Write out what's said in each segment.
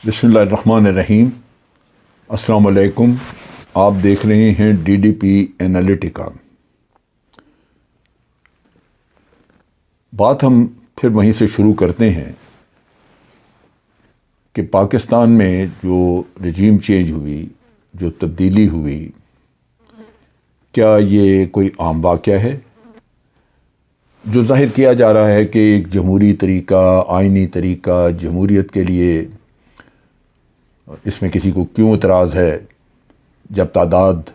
بسم اللہ الرحمن الرحیم۔ السلام علیکم۔ آپ دیکھ رہے ہیں ڈی ڈی پی انالیٹیکا۔ بات ہم پھر وہیں سے شروع کرتے ہیں کہ پاکستان میں جو رجیم چینج ہوئی، جو تبدیلی ہوئی، کیا یہ کوئی عام واقعہ ہے؟ جو ظاہر کیا جا رہا ہے کہ ایک جمہوری طریقہ، آئینی طریقہ جمہوریت کے لیے، اس میں کسی کو کیوں اعتراض ہے؟ جب تعداد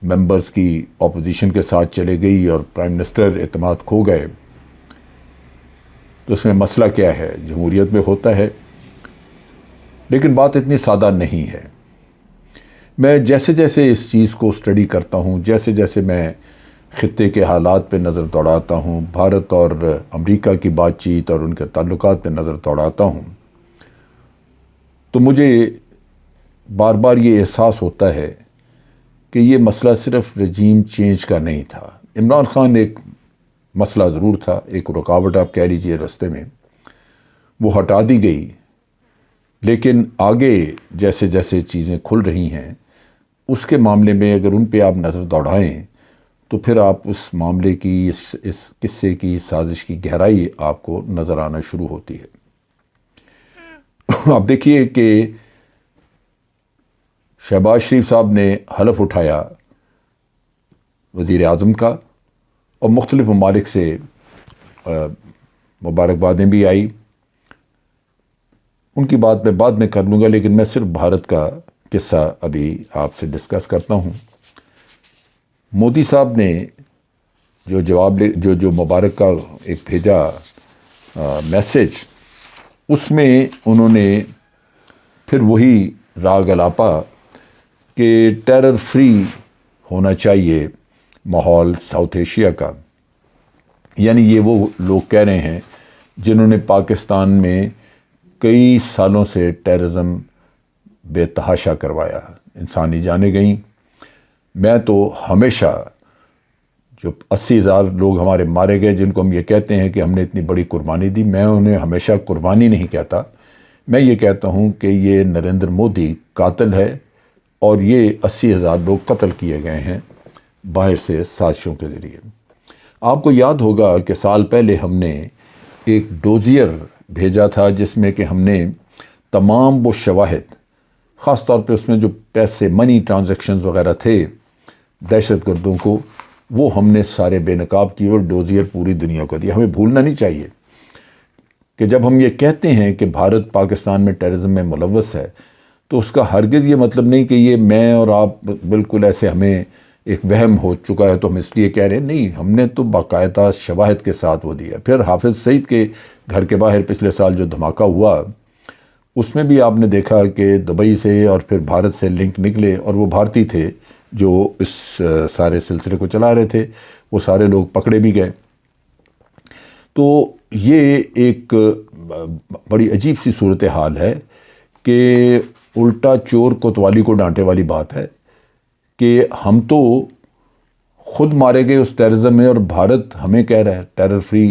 ممبرز کی اپوزیشن کے ساتھ چلے گئی اور پرائم منسٹر اعتماد کھو گئے، تو اس میں مسئلہ کیا ہے؟ جمہوریت میں ہوتا ہے، لیکن بات اتنی سادہ نہیں ہے۔ میں جیسے جیسے اس چیز کو اسٹڈی کرتا ہوں، جیسے جیسے میں خطے کے حالات پہ نظر دوڑاتا ہوں، بھارت اور امریکہ کی بات چیت اور ان کے تعلقات پہ نظر دوڑاتا ہوں، تو مجھے بار بار یہ احساس ہوتا ہے کہ یہ مسئلہ صرف رجیم چینج کا نہیں تھا۔ عمران خان ایک مسئلہ ضرور تھا، ایک رکاوٹ آپ کہہ لیجئے راستے میں، وہ ہٹا دی گئی، لیکن آگے جیسے جیسے چیزیں کھل رہی ہیں، اس کے معاملے میں اگر ان پہ آپ نظر دوڑائیں تو پھر آپ اس معاملے کی، اس قصے کی، سازش کی گہرائی آپ کو نظر آنا شروع ہوتی ہے۔ آپ دیکھیے کہ شہباز شریف صاحب نے حلف اٹھایا وزیر اعظم کا، اور مختلف ممالک سے مبارکبادیں بھی آئی۔ ان کی بات میں بعد میں کر لوں گا، لیکن میں صرف بھارت کا قصہ ابھی آپ سے ڈسکس کرتا ہوں۔ مودی صاحب نے جو جواب جو مبارک کا ایک بھیجا میسج، اس میں انہوں نے پھر وہی راگ الاپا کہ ٹیرر فری ہونا چاہیے ماحول ساؤتھ ایشیا کا۔ یعنی یہ وہ لوگ کہہ رہے ہیں جنہوں نے پاکستان میں کئی سالوں سے ٹیررزم بے تحاشا کروایا، انسانی جانیں گئیں۔ میں تو ہمیشہ جو 80,000 لوگ ہمارے مارے گئے، جن کو ہم یہ کہتے ہیں کہ ہم نے اتنی بڑی قربانی دی، میں انہیں ہمیشہ قربانی نہیں کہتا، میں یہ کہتا ہوں کہ یہ نریندر مودی قاتل ہے، اور یہ 80,000 لوگ قتل کیے گئے ہیں باہر سے سازشوں کے ذریعے۔ آپ کو یاد ہوگا کہ سال پہلے ہم نے ایک ڈوزیئر بھیجا تھا، جس میں کہ ہم نے تمام وہ شواہد، خاص طور پہ اس میں جو پیسے، منی ٹرانزیکشنز وغیرہ تھے دہشت گردوں کو، وہ ہم نے سارے بے نقاب کیے اور ڈوزیئر پوری دنیا کو دیا۔ ہمیں بھولنا نہیں چاہیے کہ جب ہم یہ کہتے ہیں کہ بھارت پاکستان میں ٹیررزم میں ملوث ہے، تو اس کا ہرگز یہ مطلب نہیں کہ یہ میں اور آپ بالکل ایسے ہمیں ایک وہم ہو چکا ہے تو ہم اس لیے کہہ رہے ہیں۔ نہیں، ہم نے تو باقاعدہ شواہد کے ساتھ وہ دیا۔ پھر حافظ سعید کے گھر کے باہر پچھلے سال جو دھماکہ ہوا، اس میں بھی آپ نے دیکھا کہ دبئی سے اور پھر بھارت سے لنک نکلے، اور وہ بھارتی تھے جو اس سارے سلسلے کو چلا رہے تھے، وہ سارے لوگ پکڑے بھی گئے۔ تو یہ ایک بڑی عجیب سی صورتحال ہے کہ الٹا چور کوتوالی کو ڈانٹے والی بات ہے کہ ہم تو خود مارے گئے اس ٹیررزم میں، اور بھارت ہمیں کہہ رہا ہے ٹیرر فری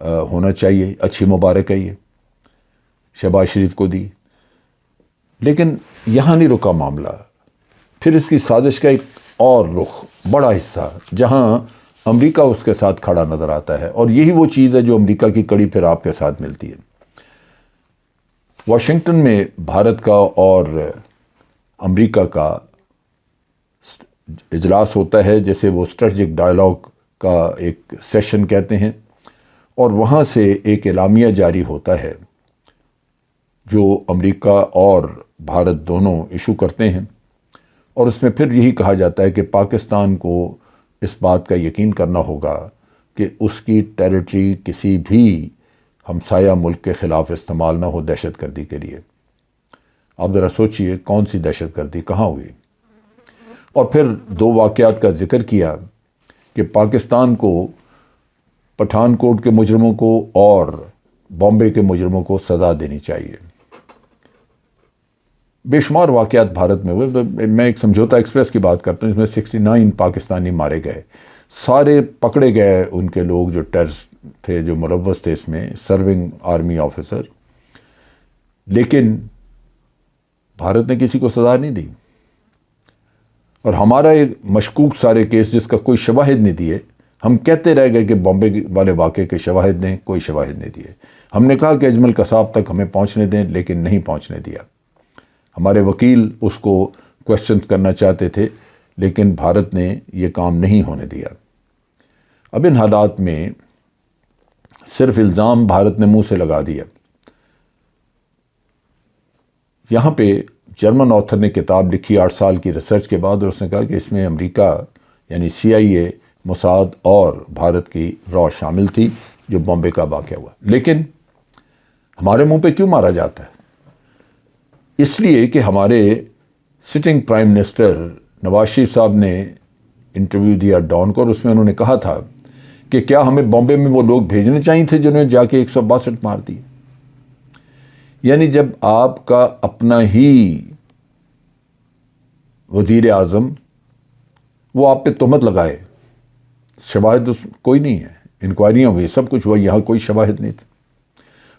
ہونا چاہیے۔ اچھی مبارک ہے، یہ شہباز شریف کو دی۔ لیکن یہاں نہیں رکا معاملہ، پھر اس کی سازش کا ایک اور رخ، بڑا حصہ، جہاں امریکہ اس کے ساتھ کھڑا نظر آتا ہے، اور یہی وہ چیز ہے جو امریکہ کی کڑی پھر آپ کے ساتھ ملتی ہے۔ واشنگٹن میں بھارت کا اور امریکہ کا اجلاس ہوتا ہے، جیسے وہ اسٹریٹجک ڈائلاگ کا ایک سیشن کہتے ہیں، اور وہاں سے ایک اعلامیہ جاری ہوتا ہے جو امریکہ اور بھارت دونوں ایشو کرتے ہیں، اور اس میں پھر یہی کہا جاتا ہے کہ پاکستان کو اس بات کا یقین کرنا ہوگا کہ اس کی ٹیریٹری کسی بھی ہمسایہ ملک کے خلاف استعمال نہ ہو دہشت گردی کے لیے۔ آپ ذرا سوچئے کون سی دہشت گردی کہاں ہوئی؟ اور پھر دو واقعات کا ذکر کیا کہ پاکستان کو پٹھان کوٹ کے مجرموں کو اور بامبے کے مجرموں کو سزا دینی چاہیے۔ بے شمار واقعات بھارت میں ہوئے۔ میں ایک سمجھوتا ایکسپریس کی بات کرتا ہوں، جس میں 69 پاکستانی مارے گئے، سارے پکڑے گئے ان کے لوگ جو ٹیررسٹ تھے، جو ملوث تھے اس میں، سرونگ آرمی آفیسر۔ لیکن بھارت نے کسی کو سزا نہیں دی، اور ہمارا ایک مشکوک سارے کیس جس کا کوئی شواہد نہیں دیے، ہم کہتے رہ گئے کہ بامبے والے واقعے کے شواہد دیں، کوئی شواہد نہیں دیے۔ ہم نے کہا کہ اجمل قصاب تک ہمیں پہنچنے دیں، لیکن نہیں پہنچنے دیا۔ ہمارے وکیل اس کو کوشچنز کرنا چاہتے تھے، لیکن بھارت نے یہ کام نہیں ہونے دیا۔ اب ان حالات میں صرف الزام بھارت نے منہ سے لگا دیا۔ یہاں پہ جرمن آتھر نے کتاب لکھی 8 سال کی ریسرچ کے بعد، اور اس نے کہا کہ اس میں امریکہ یعنی CIA، موساد اور بھارت کی را شامل تھی جو بامبے کا واقعہ ہوا۔ لیکن ہمارے منہ پہ کیوں مارا جاتا ہے؟ اس لیے کہ ہمارے sitting prime minister Nawaz Sharif صاحب نے انٹرویو دیا ڈان کو، اور اس میں انہوں نے کہا تھا کہ کیا ہمیں بامبے میں وہ لوگ بھیجنے چاہیے تھے جنہوں نے جا کے 162 مار دی۔ یعنی جب آپ کا اپنا ہی وزیر اعظم وہ آپ پہ تہمت لگائے، شواہد کوئی نہیں ہے، انکوائریاں ہوئی، سب کچھ ہوا، یہاں کوئی شواہد نہیں تھے،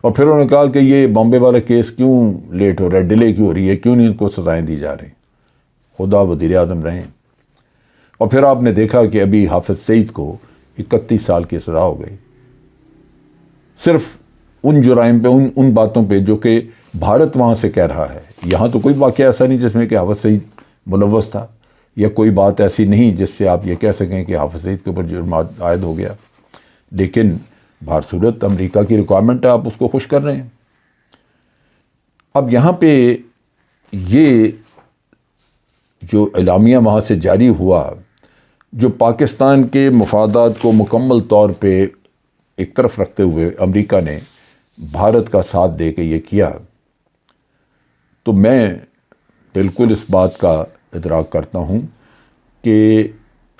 اور پھر انہوں نے کہا کہ یہ بامبے والا کیس کیوں لیٹ ہو رہا ہے، ڈیلے کیوں ہو رہی ہے، کیوں نہیں ان کو سزائیں دی جا رہی؟ خدا وزیر اعظم رہیں۔ اور پھر آپ نے دیکھا کہ ابھی حافظ سعید کو 31 سال کی سزا ہو گئی، صرف ان جرائم پہ، ان باتوں پہ جو کہ بھارت وہاں سے کہہ رہا ہے۔ یہاں تو کوئی واقعہ ایسا نہیں جس میں کہ حافظ سعید ملوث تھا، یا کوئی بات ایسی نہیں جس سے آپ یہ کہہ سکیں کہ حافظ سعید کے اوپر جرم عائد ہو گیا، لیکن بہر صورت امریکہ کی ریکوائرمنٹ ہے، آپ اس کو خوش کر رہے ہیں۔ اب یہاں پہ یہ جو اعلامیہ وہاں سے جاری ہوا، جو پاکستان کے مفادات کو مکمل طور پہ ایک طرف رکھتے ہوئے امریکہ نے بھارت کا ساتھ دے کے یہ کیا، تو میں بالکل اس بات کا ادراک کرتا ہوں کہ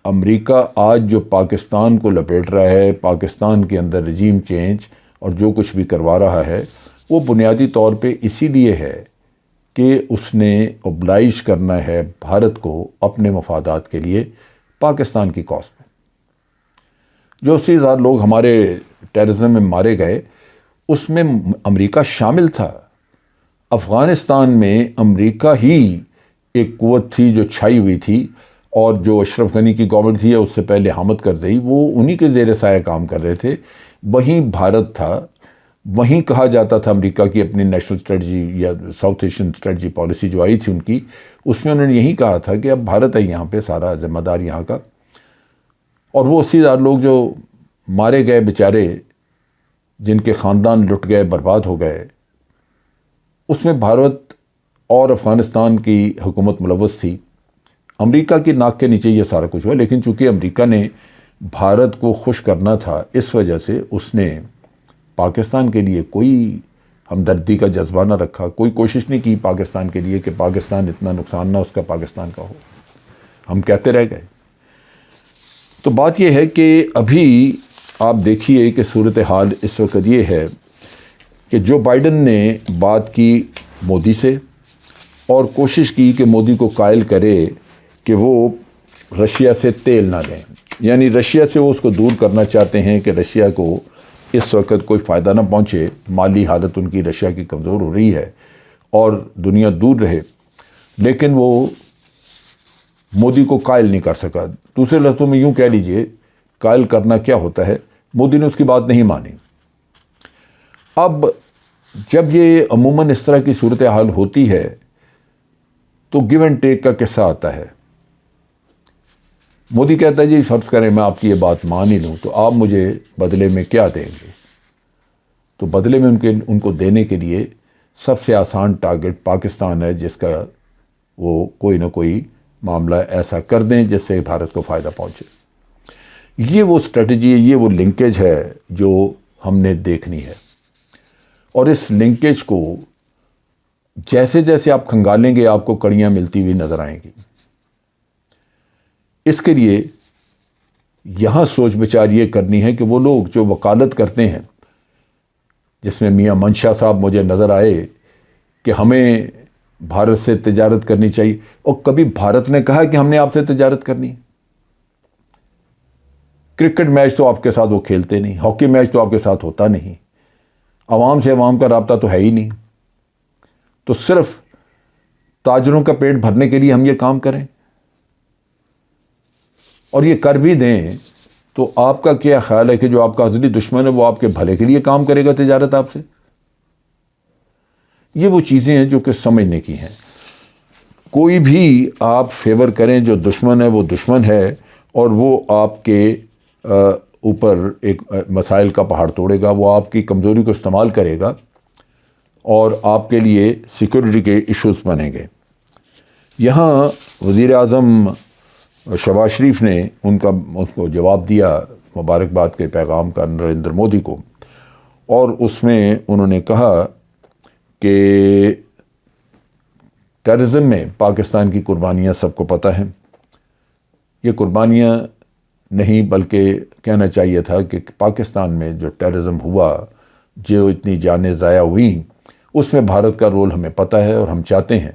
امریکہ آج جو پاکستان کو لپیٹ رہا ہے، پاکستان کے اندر رجیم چینج اور جو کچھ بھی کروا رہا ہے، وہ بنیادی طور پہ اسی لیے ہے کہ اس نے اوبلائج کرنا ہے بھارت کو اپنے مفادات کے لیے پاکستان کی کاز پہ۔ جو 80,000 لوگ ہمارے ٹیررزم میں مارے گئے، اس میں امریکہ شامل تھا۔ افغانستان میں امریکہ ہی ایک قوت تھی جو چھائی ہوئی تھی، اور جو اشرف غنی کی گورنمنٹ تھی، اس سے پہلے حامد کرزئی، وہ انہی کے زیر سایہ کام کر رہے تھے۔ وہیں بھارت تھا، وہیں کہا جاتا تھا امریکہ کی اپنی نیشنل اسٹریٹجی یا ساؤتھ ایشین اسٹریٹجی پالیسی جو آئی تھی ان کی، اس میں انہوں نے یہی کہا تھا کہ اب بھارت ہے یہاں پہ سارا ذمہ دار یہاں کا۔ اور وہ 80,000 لوگ جو مارے گئے بیچارے، جن کے خاندان لٹ گئے، برباد ہو گئے، اس میں بھارت اور افغانستان کی حکومت ملوث تھی۔ امریکہ کی ناک کے نیچے یہ سارا کچھ ہوا، لیکن چونکہ امریکہ نے بھارت کو خوش کرنا تھا، اس وجہ سے اس نے پاکستان کے لیے کوئی ہمدردی کا جذبہ نہ رکھا، کوئی کوشش نہیں کی پاکستان کے لیے کہ پاکستان اتنا نقصان نہ اس کا پاکستان کا ہو۔ ہم کہتے رہ گئے۔ تو بات یہ ہے کہ ابھی آپ دیکھیے کہ صورتحال اس وقت یہ ہے کہ جو بائیڈن نے بات کی مودی سے، اور کوشش کی کہ مودی کو قائل کرے کہ وہ رشیا سے تیل نہ لیں، یعنی رشیا سے وہ اس کو دور کرنا چاہتے ہیں کہ رشیا کو اس وقت کوئی فائدہ نہ پہنچے، مالی حالت ان کی رشیا کی کمزور ہو رہی ہے اور دنیا دور رہے، لیکن وہ مودی کو قائل نہیں کر سکا۔ دوسرے لفظوں میں یوں کہہ لیجئے، قائل کرنا کیا ہوتا ہے، مودی نے اس کی بات نہیں مانی۔ اب جب یہ عموماً اس طرح کی صورتحال ہوتی ہے تو گیو اینڈ ٹیک کا قصہ آتا ہے۔ مودی کہتا ہے جی فرض کریں میں آپ کی یہ بات مان ہی لوں تو آپ مجھے بدلے میں کیا دیں گے؟ تو بدلے میں ان کو دینے کے لیے سب سے آسان ٹارگٹ پاکستان ہے، جس کا وہ کوئی نہ کوئی معاملہ ایسا کر دیں جس سے بھارت کو فائدہ پہنچے۔ یہ وہ اسٹریٹجی ہے، یہ وہ لنکیج ہے جو ہم نے دیکھنی ہے، اور اس لنکیج کو جیسے جیسے آپ کھنگالیں گے آپ کو کڑیاں ملتی ہوئی نظر آئیں گی۔ اس کے لیے یہاں سوچ بچار یہ کرنی ہے کہ وہ لوگ جو وکالت کرتے ہیں، جس میں میاں منشا صاحب مجھے نظر آئے کہ ہمیں بھارت سے تجارت کرنی چاہیے، اور کبھی بھارت نے کہا کہ ہم نے آپ سے تجارت کرنی؟ کرکٹ میچ تو آپ کے ساتھ وہ کھیلتے نہیں، ہاکی میچ تو آپ کے ساتھ ہوتا نہیں، عوام سے عوام کا رابطہ تو ہے ہی نہیں۔ تو صرف تاجروں کا پیٹ بھرنے کے لیے ہم یہ کام کریں اور یہ کر بھی دیں تو آپ کا کیا خیال ہے کہ جو آپ کا اصلی دشمن ہے وہ آپ کے بھلے کے لیے کام کرے گا تجارت آپ سے؟ یہ وہ چیزیں ہیں جو کہ سمجھنے کی ہیں. کوئی بھی آپ فیور کریں، جو دشمن ہے وہ دشمن ہے اور وہ آپ کے اوپر ایک مسائل کا پہاڑ توڑے گا، وہ آپ کی کمزوری کو استعمال کرے گا اور آپ کے لیے سیکورٹی کے ایشوز بنیں گے. یہاں وزیر اعظم شہباز شریف نے اس کو جواب دیا مبارکباد کے پیغام کا نریندر مودی کو، اور اس میں انہوں نے کہا کہ ٹیررزم میں پاکستان کی قربانیاں سب کو پتہ ہیں. یہ قربانیاں نہیں بلکہ کہنا چاہیے تھا کہ پاکستان میں جو ٹیررزم ہوا، جو اتنی جانیں ضائع ہوئیں، اس میں بھارت کا رول ہمیں پتہ ہے اور ہم چاہتے ہیں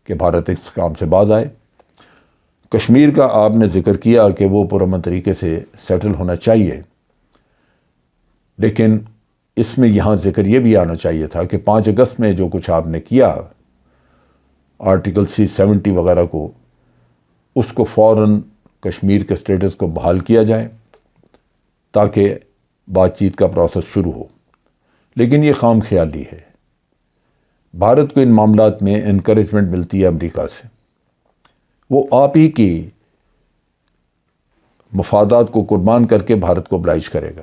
کہ بھارت اس کام سے باز آئے. کشمیر کا آپ نے ذکر کیا کہ وہ پرامن طریقے سے سیٹل ہونا چاہیے، لیکن اس میں یہاں ذکر یہ بھی آنا چاہیے تھا کہ 5 اگست میں جو کچھ آپ نے کیا آرٹیکل 70 وغیرہ کو، اس کو فوراً کشمیر کے سٹیٹس کو بحال کیا جائے تاکہ بات چیت کا پروسیس شروع ہو. لیکن یہ خام خیالی ہے. بھارت کو ان معاملات میں انکریجمنٹ ملتی ہے امریکہ سے، وہ آپ ہی کی مفادات کو قربان کر کے بھارت کو oblige کرے گا.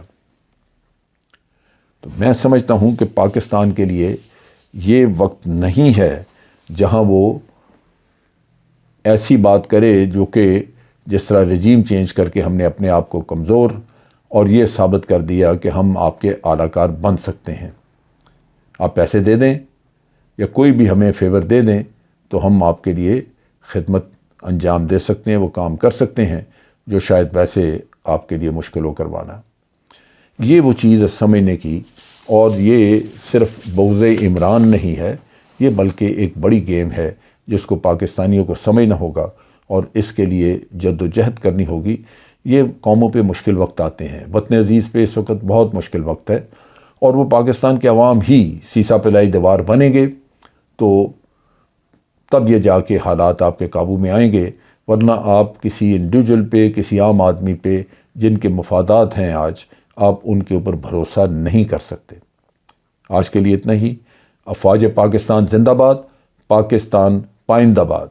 تو میں سمجھتا ہوں کہ پاکستان کے لیے یہ وقت نہیں ہے جہاں وہ ایسی بات کرے جو کہ جس طرح رجیم چینج کر کے ہم نے اپنے آپ کو کمزور اور یہ ثابت کر دیا کہ ہم آپ کے اعلی کار بن سکتے ہیں. آپ پیسے دے دیں یا کوئی بھی ہمیں فیور دے دیں تو ہم آپ کے لیے خدمت انجام دے سکتے ہیں، وہ کام کر سکتے ہیں جو شاید ویسے آپ کے لیے مشکل ہو کروانا. یہ وہ چیز ہے سمجھنے کی، اور یہ صرف بغض عمران نہیں ہے، یہ بلکہ ایک بڑی گیم ہے جس کو پاکستانیوں کو سمجھنا ہوگا اور اس کے لیے جد و جہد کرنی ہوگی. یہ قوموں پہ مشکل وقت آتے ہیں، وطن عزیز پہ اس وقت بہت مشکل وقت ہے، اور وہ پاکستان کے عوام ہی سیسا پلائی دیوار بنیں گے تو تب یہ جا کے حالات آپ کے قابو میں آئیں گے. ورنہ آپ کسی انڈیویجول پہ، کسی عام آدمی پہ جن کے مفادات ہیں آج، آپ ان کے اوپر بھروسہ نہیں کر سکتے. آج کے لیے اتنا ہی. افواج پاکستان زندہ باد، پاکستان پائندہ باد.